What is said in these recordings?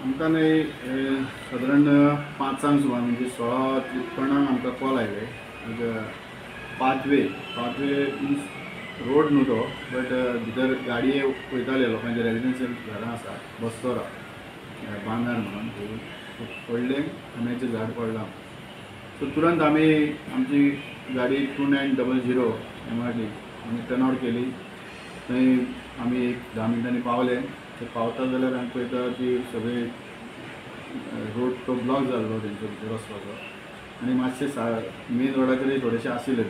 आमकां न्हय सादारण 5 सुमार म्हणजे 16:53 आमकां कॉल आयले. पाथवे मिन्स रोड न्हू तो, बट भितर गाडये वयताले लोकांचे रेजिडेन्शियल घरां आसा, बस्तोरा बांदार म्हणून पडलें, आंब्याचें झाड पडलां. सो तुरंत आमी आमची गाडी 2900 MRT आमी टर्न आवट केली. थंय आमी एक 10 मिनटांनी पावले. ते पावता जाल्यार आमी पळयता की सगळे रोड तो ब्लॉक जाल्लो तेंचो भितर वचपाचो. आनी मातशे मेन रोडाचेर थोडेशे आशिल्ले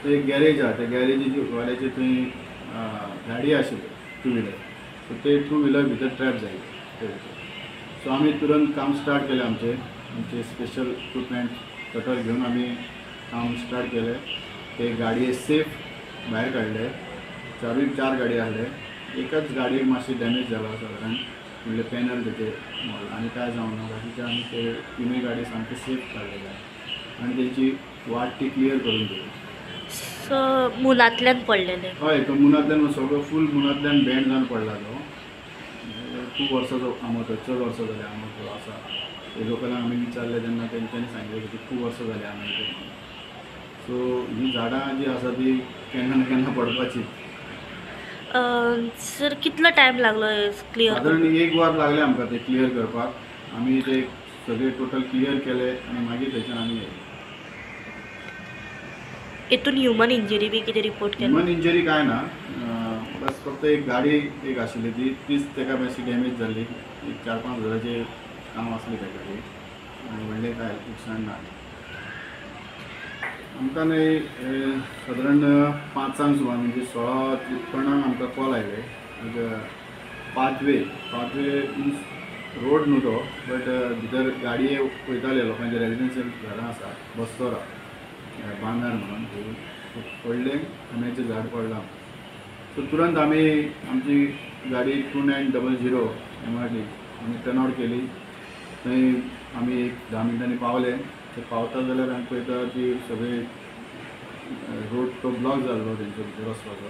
ते एक गॅरेज आहा, त्या गॅरेजीची वाल्याचे थंय गाडी आशिल्ली टू व्हिलर. सो ते टू व्हिलर भितर ट्रॅप जाली. सो आमी तुरंत काम स्टार्ट केलें. आमचे स्पेशल इक्विपमेंट कटर घेवन आमी काम स्टार्ट केलें. ते गाडये सेफ भायर काडले. 4 गाडी आसले. एकच गाडयेक मातशी डॅमेज जाला सादारण, म्हणजे पॅनल तेचे आनी काय जावं ना. बाकीचे आमी ते तिनूय गाडी सामके सेफ काडलेले आनी तेंची वाट ती क्लियर करून दिली. सो मुनांतल्यान पडलेले? हय, तो मुनांतल्यान सगळो फूल मुनांतल्यान बँड जावन पडला तो. खूब वर्सांचो आंबो तो, चड वर्सां जाली आंबो तो आसा. ते लोकलांक आमी विचारले तेन्ना तेंच्यांनी सांगिल्लें की खूब वर्सां जाली आंबे. सो ही झाडां जी आसा ती केन्ना ना केन्ना पडपाची. सर कितलो टायम लागलो क्लियर? सादारण 1 वर लागले आमकां ते क्लियर करपाक. आमी ते सगळे टोटल क्लियर केले आनी मागीर थंयच्यान आमी येयले. हितून ह्युमन इंजरी बी कितें रिपोर्ट केली? ह्युमन इंजरी काय ना, बस फक्त एक गाडी एक आशिल्ली तीच तेका मातशी डॅमेज जाल्ली. 4-5 हजाराचें काम आसलें त्या गाडयेक आनी व्हडलें काय लुकसाण ना. आमकां न्हय सादारण 5 सुमार म्हणजे 16:53 आमकां कॉल आयले. पाथवे मिन्स रोड न्हू तो, बट भितर गाडये वयताले लोकांचे रेजिडेन्शियल घरां आसा, बस्तोरा बांदार म्हणून पडलें, आंब्याचें झाड पडलां. सो तुरंत आमी आमची गाडी 2900 MRT आमी टर्न आवट केली. थंय आमी एक 10 मिनटांनी पावले. ते पावता जाल्यार आमी पळयता की सगळे रोड तो ब्लॉक जाल्लो तेंचो भितर वचपाचो.